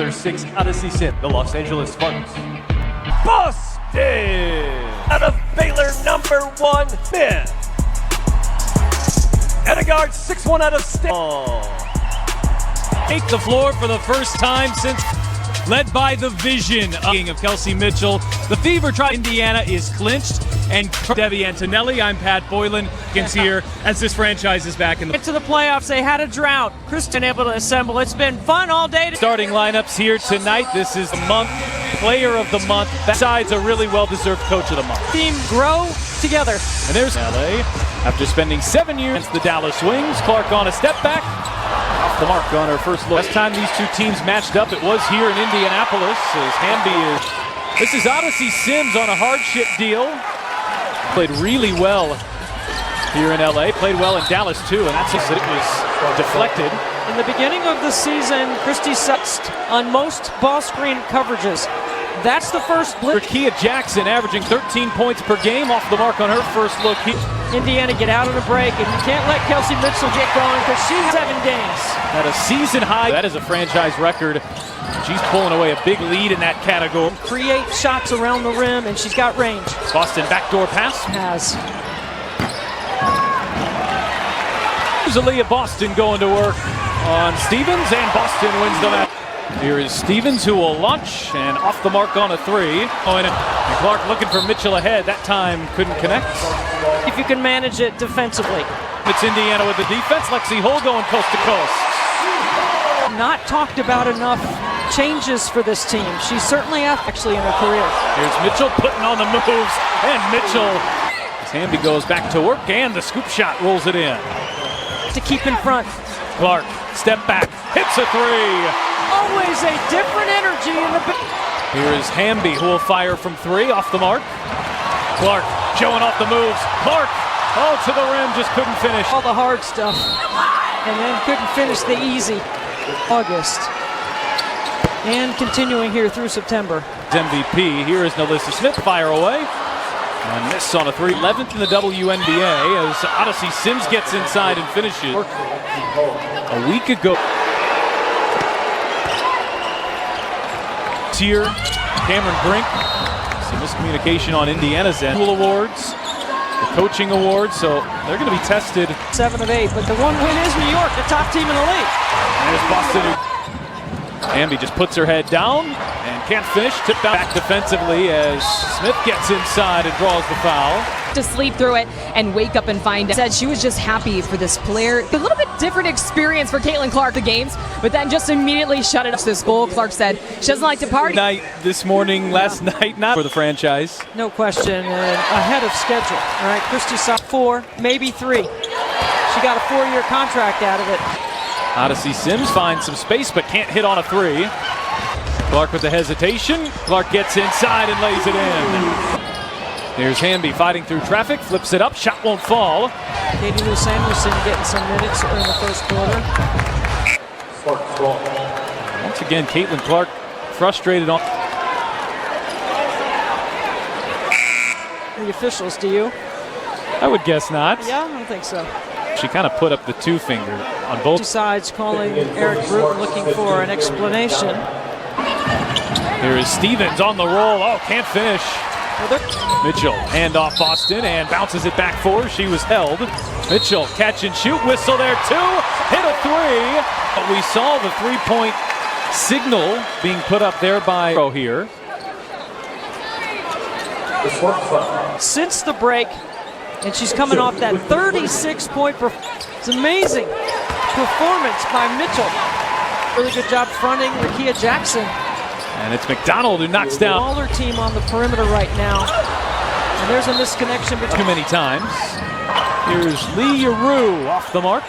number 6, Odyssey Sims, the Los Angeles Spartans. Busted! Out of Baylor, number 1, Smith. And a guard, 6'1" out of Stanford. Take the floor for the first time since led by the vision of Kelsey Mitchell. The Fever try. Indiana is clinched. And Debbie Antonelli, I'm Pat Boylan, here as this franchise is back in the... Get to the playoffs, they had a drought. Kristen able to assemble. It's been fun all day. Starting lineups here tonight. This is the month, player of the month. Besides a really well-deserved coach of the month. Team grow together. And there's LA. After spending 7 years against the Dallas Wings, Clark on a step back. Off the mark on her first look. Last time these two teams matched up, it was here in Indianapolis. As Hamby is... This is Odyssey Sims on a hardship deal. Played really well here in LA, played well in Dallas too, and that's just it was deflected. In the beginning of the season, Christy sucked on most ball screen coverages. That's the first blitz. Kia Jackson averaging 13 points per game off the mark on her first look. Indiana get out of the break, and you can't let Kelsey Mitchell get going because she's 7 games. At a season high. That is a franchise record. She's pulling away a big lead in that category. Create shots around the rim, and she's got range. Boston backdoor pass. Has. Aaliyah Boston going to work on Stevens, and Boston wins the match. Here is Stevens, who will launch, and off the mark on a 3. And Clark looking for Mitchell ahead. That time couldn't connect. If you can manage it defensively. It's Indiana with the defense. Lexi Hull going coast to coast. Not talked about enough changes for this team. She's certainly actually in her career. Here's Mitchell putting on the moves, and Mitchell, as Hamby goes back to work, and the scoop shot rolls it in. To keep in front. Clark, step back, hits a 3. Always a different energy in the... Here is Hamby, who will fire from 3 off the mark. Clark showing off the moves. Clark, oh, to the rim, just couldn't finish. All the hard stuff, and then couldn't finish the easy. August. And continuing here through September. MVP, here is Nalissa Smith, fire away. And miss on a 3, 11th in the WNBA as Odyssey Sims gets inside and finishes. A week ago. Here, Cameron Brink. Some miscommunication on Indiana's end. School awards, the coaching awards, so they're going to be tested. 7 of 8, but the one win is New York, the top team in the league. There's Boston. Hamby just puts her head down and can't finish. Tipped back defensively as Smith gets inside and draws the foul. To sleep through it and wake up and find it. Said she was just happy for this player. A little bit different experience for Caitlin Clark the games, but then just immediately shut it up. This goal, Clark said she doesn't like to party. Night this morning, last night, not for the franchise. No question, and ahead of schedule. All right, Christy saw 4, maybe 3. She got a 4-year contract out of it. Odyssey Sims finds some space but can't hit on a 3. Clark with the hesitation. Clark gets inside and lays it in. There's Hamby fighting through traffic, flips it up, shot won't fall. Katie Lou Samuelson getting some minutes in the first quarter. Once again, Caitlin Clark frustrated on. The officials, do you? I would guess not. Yeah, I don't think so. She kind of put up the 2 finger on both sides, calling Eric Bruton, looking for an explanation. Here is Stevens on the roll. Oh, can't finish. Mitchell, hand off Boston, and bounces it back for her. She was held. Mitchell, catch and shoot, whistle there too. Hit a 3. But we saw the 3-point signal being put up there by here. Since the break, and she's coming off that 36-point performance. It's amazing performance by Mitchell. Really good job fronting Kia Jackson. And it's McDonald who knocks down. Smaller team on the perimeter right now. And there's a misconnection between. Too many times. Here's Lee Yaroo off the mark.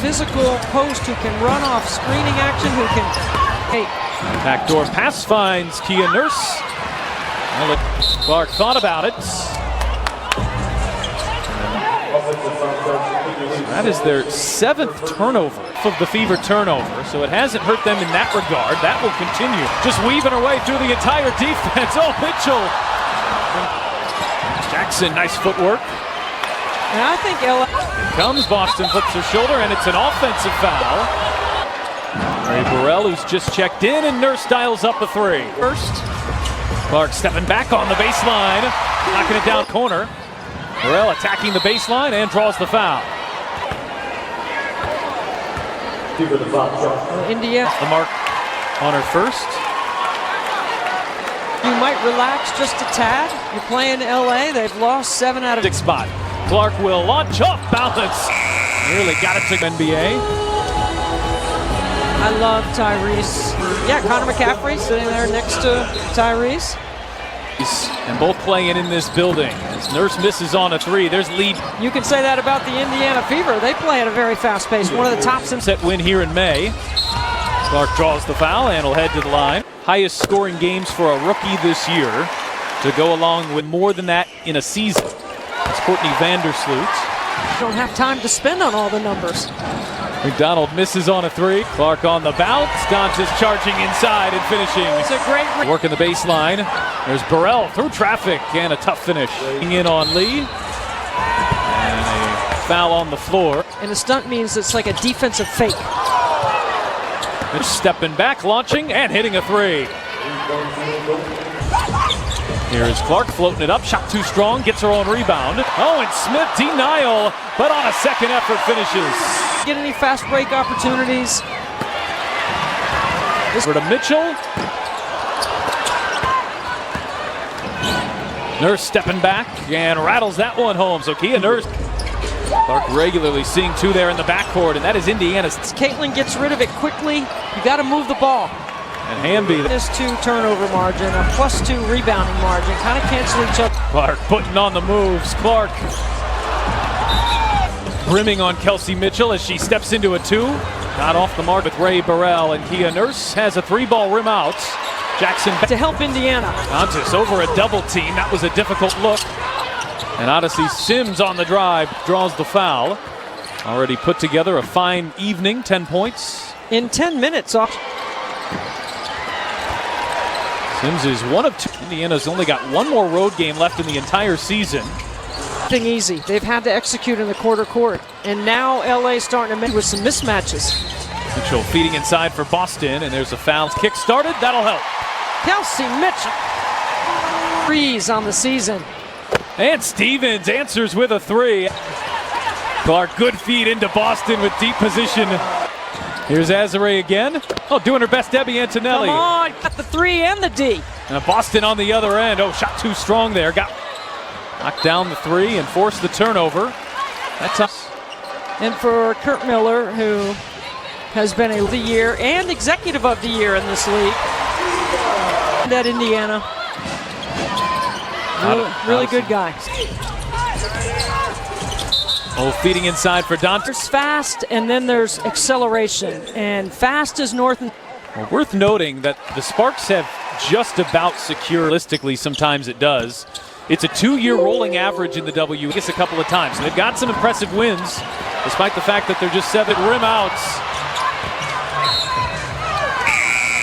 Physical post who can run off screening action, who can. Hey. Backdoor pass finds Kia Nurse. Clark thought about it. That is their 7th turnover of the Fever turnover, so it hasn't hurt them in that regard. That will continue. Just weaving her way through the entire defense. Oh, Mitchell. Jackson, nice footwork. And I think Comes Boston, flips her shoulder, and it's an offensive foul. Ray Burrell, who's just checked in, and Nurse dials up a three. First. Clark stepping back on the baseline, knocking it down corner. Burrell attacking the baseline and draws the foul. India. The mark on her first. You might relax just a tad. You're playing LA. They've lost 7 out of 6 spot. Clark will launch off balance. Nearly got it to NBA. I love Tyrese. Yeah, Connor McCaffrey sitting there next to Tyrese. And both playing in this building. As Nurse misses on a three, there's lead. You can say that about the Indiana Fever. They play at a very fast pace. One of the top set win here in May. Clark draws the foul and will head to the line. Highest scoring games for a rookie this year, to go along with more than that in a season. It's Courtney Vandersloot. Don't have time to spend on all the numbers. McDonald misses on a three. Clark on the bounce. Dantas charging inside and finishing. It's a great working the baseline. There's Burrell through traffic and a tough finish. In on Lee. And a foul on the floor. And a stunt means it's like a defensive fake. Mitch stepping back, launching, and hitting a three. Here's Clark floating it up. Shot too strong. Gets her own rebound. Oh, and Smith denial, but on a second effort finishes. Get any fast break opportunities. Over to Mitchell. Nurse stepping back and rattles that one home. So Kia Nurse. Clark regularly seeing two there in the backcourt, and that is Indiana's. Caitlin gets rid of it quickly. You got to move the ball. And Hamby. This 2 turnover margin, a +2 rebounding margin, kind of cancel each other. Clark putting on the moves. Clark brimming on Kelsey Mitchell as she steps into a 2. Not off the mark with Ray Burrell, and Kia Nurse has a 3-ball rim out. Jackson to help Indiana. Dantas over a double team. That was a difficult look. And Odyssey Sims on the drive draws the foul. Already put together a fine evening, 10 points. In 10 minutes off. Sims is one of 2. Indiana's only got one more road game left in the entire season. Nothing easy. They've had to execute in the quarter court. And now LA starting to make with some mismatches. Mitchell feeding inside for Boston, and there's a foul. Kick started, that'll help. Kelsey Mitchell. Threes on the season. And Stevens answers with a 3. Clark, good feed into Boston with deep position. Here's Azare again. Oh, doing her best, Debbie Antonelli. Come on, got the 3 and the D. And Boston on the other end. Oh, shot too strong there. Got knocked down the 3 and forced the turnover. That's us. And for Kurt Miller, who has been a the year and executive of the year in this league. At Indiana. Really good guy. Oh, feeding inside for Dantas. There's fast, and then there's acceleration. And fast is north. Well, worth noting that the Sparks have just about secured. Realistically, sometimes it does. It's a 2-year rolling average in the W. I guess a couple of times. So they've got some impressive wins, despite the fact that they're just 7 rim outs.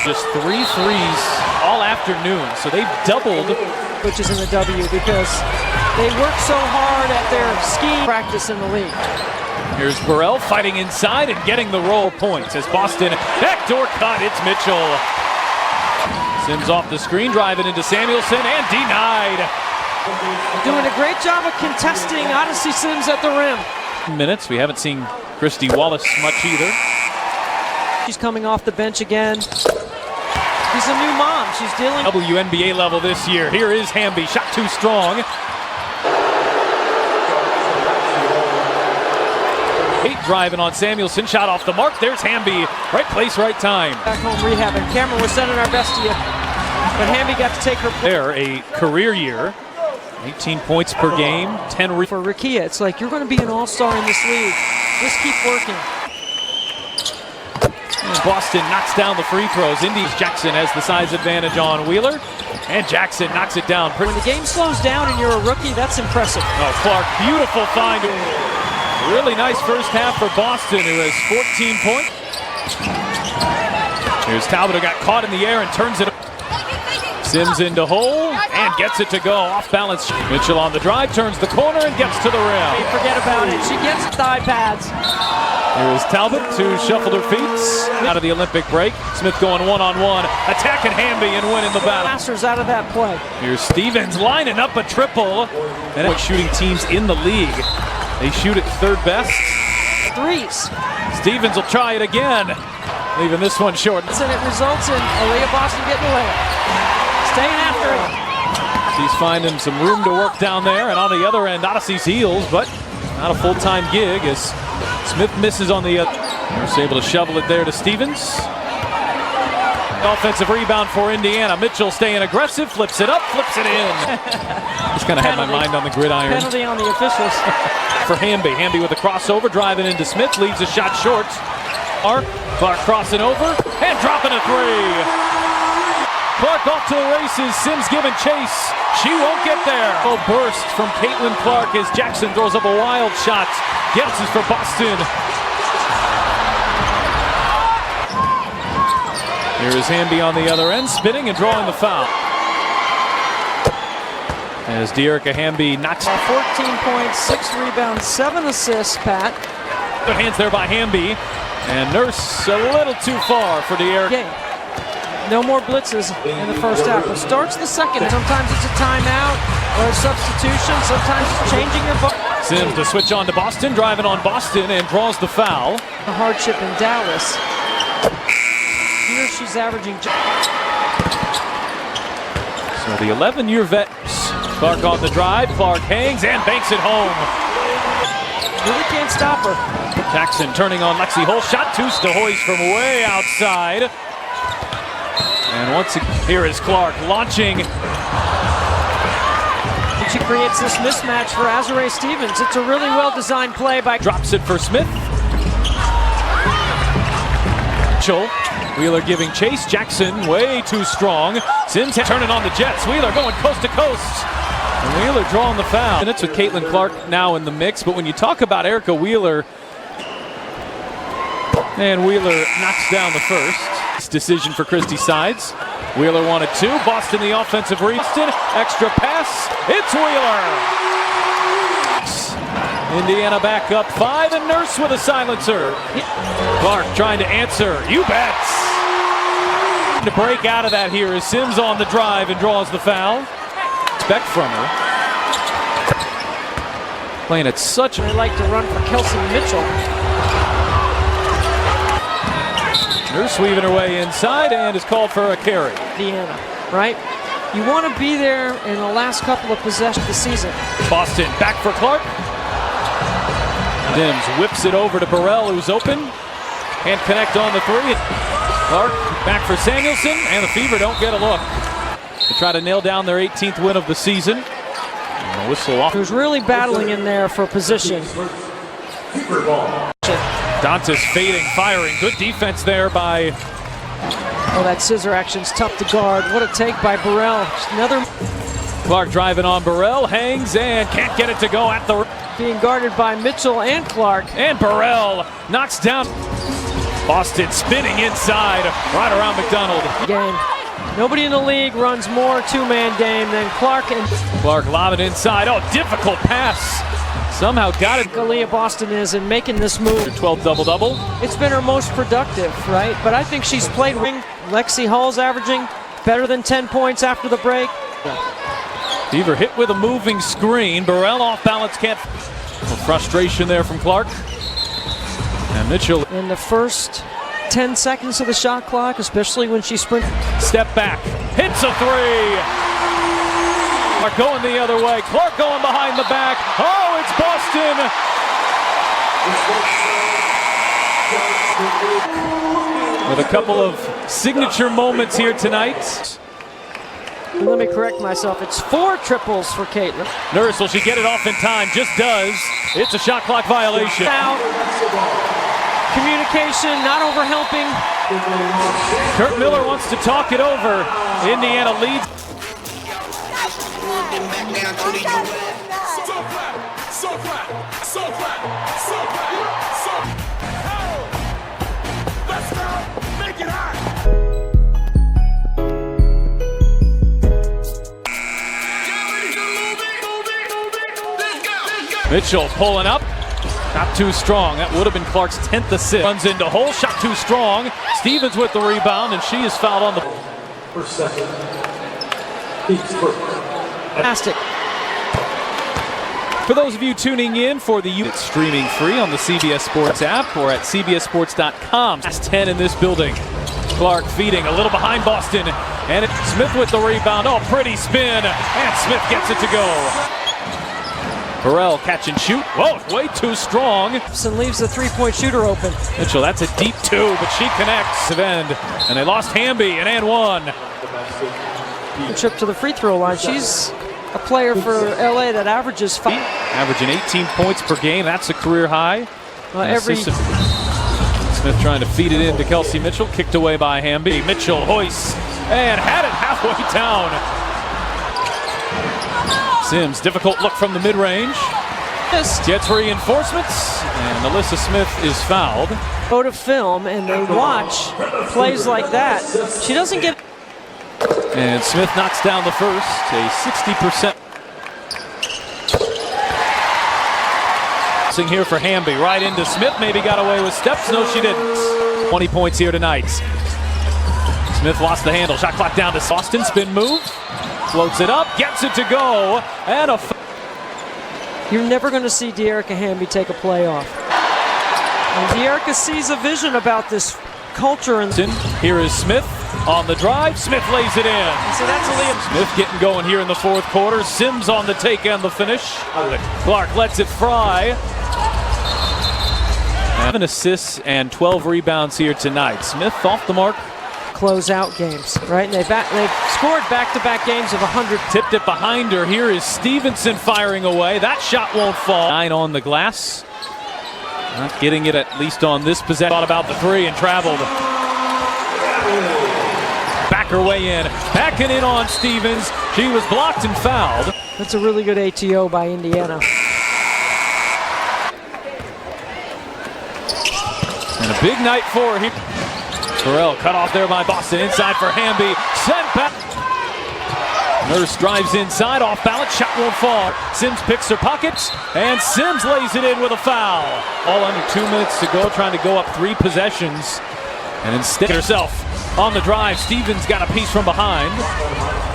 Just 3 threes all afternoon. So they've doubled. Which is in the W, because they work so hard at their ski practice in the league. Here's Burrell fighting inside and getting the roll points as Boston backdoor cut. It's Mitchell. Sims off the screen, driving into Samuelson and denied. Doing a great job of contesting Odyssey Sims at the rim. Minutes. We haven't seen Christy Wallace much either. She's coming off the bench again. She's a new mom. She's dealing WNBA level this year. Here is Hamby. Shot too strong. 8 driving on Samuelson. Shot off the mark. There's Hamby. Right place, right time. Back home rehabbing. Cameron, we're sending our best to you. But Hamby got to take her. There, a career year. 18 points per game. 10 for Rakia. It's like you're going to be an all-star in this league. Just keep working. Boston knocks down the free throws. Indy's Jackson has the size advantage on Wheeler. And Jackson knocks it down. When the game slows down and you're a rookie, that's impressive. Oh, Clark, beautiful find. Really nice first half for Boston, who has 14 points. Here's Talbot, who got caught in the air and turns it. Sims into hole and gets it to go. Off balance. Mitchell on the drive, turns the corner and gets to the rim. Forget about it. She gets thigh pads. Here is Talbot to shuffle her feet out of the Olympic break. Smith going one-on-one, attacking Hamby and winning the battle. Masters out of that play. Here's Stevens lining up a triple. And shooting teams in the league. They shoot at third best. Threes. Stevens will try it again, leaving this one short. And it results in Aaliyah Boston getting away. Staying after it. She's finding some room to work down there, and on the other end, Odyssey's heels, but not a full-time gig as Smith misses on the other. Nurse able to shovel it there to Stevens. Offensive rebound for Indiana. Mitchell staying aggressive, flips it up, flips it in. Just kind of had my mind on the gridiron. Penalty on the officials. For Hamby. Hamby with a crossover, driving into Smith, leaves a shot short. Clark crossing over, and dropping a three. Clark off to the races, Sims giving chase. She won't get there. Oh, burst from Caitlin Clark as Jackson throws up a wild shot. Gets it for Boston. Here is Hamby on the other end, spinning and drawing the foul. As Dearica Hamby knocks. 14 points, 6 rebounds, 7 assists, Pat. Good hands there by Hamby. And Nurse a little too far for Dearica. No more blitzes in the first half. It starts the second. Sometimes it's a timeout or a substitution. Sometimes it's changing your ball. Sims to switch on to Boston, driving on Boston and draws the foul. The hardship in Dallas. Here she's averaging. So the 11-year vet. Clark on the drive. Clark hangs and banks it home. Really can't stop her. Jackson turning on Lexi Hull. Shot to Stohoy's from way outside. And once again, here is Clark launching. And she creates this mismatch for Azurá Stevens. It's a really well-designed play by. Drops it for Smith. Mitchell. Wheeler giving chase. Jackson way too strong. Sims turning on the Jets. Wheeler going coast to coast. And Wheeler drawing the foul. And it's with Caitlin Clark now in the mix. But when you talk about Erica Wheeler, and Wheeler knocks down the first. Decision for Christie Sides. Wheeler wanted 2. Boston the offensive rebound. Extra pass. It's Wheeler. Indiana back up 5 and Nurse with a silencer. Clark trying to answer. You bet. To break out of that here is Sims on the drive and draws the foul. Expect from her. Playing at such a. They like to run for Kelsey Mitchell. Nurse weaving her way inside and is called for a carry. Indiana, right? You want to be there in the last couple of possessions of the season. Boston back for Clark. Dims whips it over to Burrell, who's open. Can't connect on the 3. Clark back for Samuelson, and the Fever don't get a look. They try to nail down their 18th win of the season. And a whistle off. Who's really battling in there for position. Dantas fading, firing. Good defense there by. Oh, that scissor action's tough to guard. What a take by Burrell. Just another. Clark driving on Burrell, hangs and can't get it to go at the. Being guarded by Mitchell and Clark. And Burrell knocks down. Boston spinning inside, right around McDonald. Game. Nobody in the league runs more two-man game than Clark and. Clark lobbing inside. Oh, difficult pass. Somehow got it. Aaliyah Boston is in making this move. 12 double-double. It's been her most productive, right? But I think she's played. Lexi Hull's averaging better than 10 points after the break. Fever hit with a moving screen. Burrell off balance, can't. Frustration there from Clark. And Mitchell. In the first 10 seconds of the shot clock, especially when she sprints. Step back, hits a 3. Clark going the other way. Clark going behind the back. Oh, it's Boston. With a couple of signature moments here tonight. And let me correct myself. It's 4 triples for Caitlin. Nurse, will she get it off in time? Just does. It's a shot clock violation. Out. Communication, not over helping. Kurt Miller wants to talk it over. Indiana leads. Mitchell pulling up. Not too strong. That would have been Clark's 10th assist. Runs into hole, shot too strong. Stevens with the rebound, and she is fouled on the First second. Fantastic. For those of you tuning in for the it's streaming free on the CBS Sports app or at cbssports.com. Last 10 in this building. Clark feeding a little behind Boston, and it's Smith with the rebound. Oh, pretty spin, and Smith gets it to go. Burrell catch and shoot. Whoa, way too strong. And leaves the three-point shooter open. Mitchell, that's a deep two, but she connects. End, and they lost Hamby, and one. Trip to the free throw line. She's a player for LA that averages 5. Averaging 18 points per game. That's a career high. Smith trying to feed it in to Kelsey Mitchell. Kicked away by Hamby. Mitchell hoists and had it halfway down. Sims, difficult look from the mid-range. Gets reinforcements, and Alyssa Smith is fouled. Go to film, and they watch plays like that. She doesn't get... And Smith knocks down the first, a 60%. Here for Hamby, right into Smith, maybe got away with steps. No, she didn't. 20 points here tonight. Smith lost the handle, shot clock down to Boston, spin move. Floats it up, gets it to go, and a... You're never going to see Dearica Hamby take a play off. And Dearica sees a vision about this culture. And here is Smith on the drive. Smith lays it in. So that's a Liam. Smith getting going here in the fourth quarter. Sims on the take and the finish. Clark lets it fly. 7 assists and 12 rebounds here tonight. Smith off the mark. Close out games, right? And they've scored back-to-back games of 100. Tipped it behind her. Here is Stevenson firing away. That shot won't fall. 9 on the glass. Not getting it at least on this possession. Thought about the three and traveled. Back her way in. Backing in on Stevens. She was blocked and fouled. That's a really good ATO by Indiana. And a big night for her. Burrell cut off there by Boston. Inside for Hamby. Sent back. Nurse drives inside. Off balance. Shot won't fall. Sims picks her pockets. And Sims lays it in with a foul. All under 2 minutes to go. Trying to go up 3 possessions. And instead herself on the drive. Stevens got a piece from behind.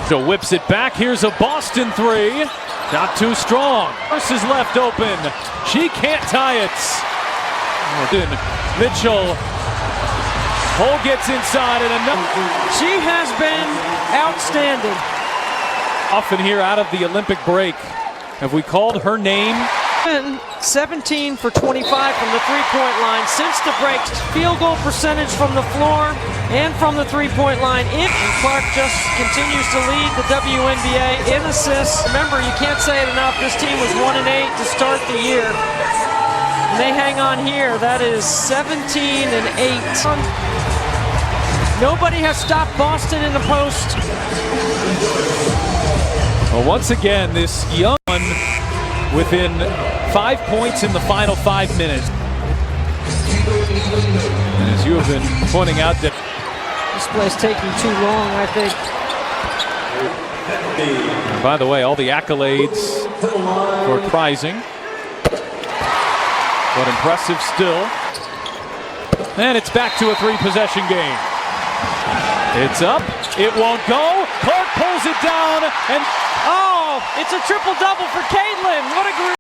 So whips it back. Here's a Boston three. Not too strong. Nurse is left open. She can't tie it. Mitchell. Hole gets inside and another. She has been outstanding. Often here out of the Olympic break. Have we called her name? 17 for 25 from the three-point line. Since the break, field goal percentage from the floor and from the three-point line. And Clark just continues to lead the WNBA in assists. Remember, you can't say it enough, this team was 1-8 to start the year. And they hang on here. That is 17-8. Nobody has stopped Boston in the post. Well, once again, this young one within 5 points in the final 5 minutes. And as you have been pointing out, that this play's taking too long, I think. And by the way, all the accolades for prizing. But impressive still. And it's back to a 3-possession game. It's up. It won't go. Clark pulls it down. And oh, it's a triple-double for Caitlin. What a great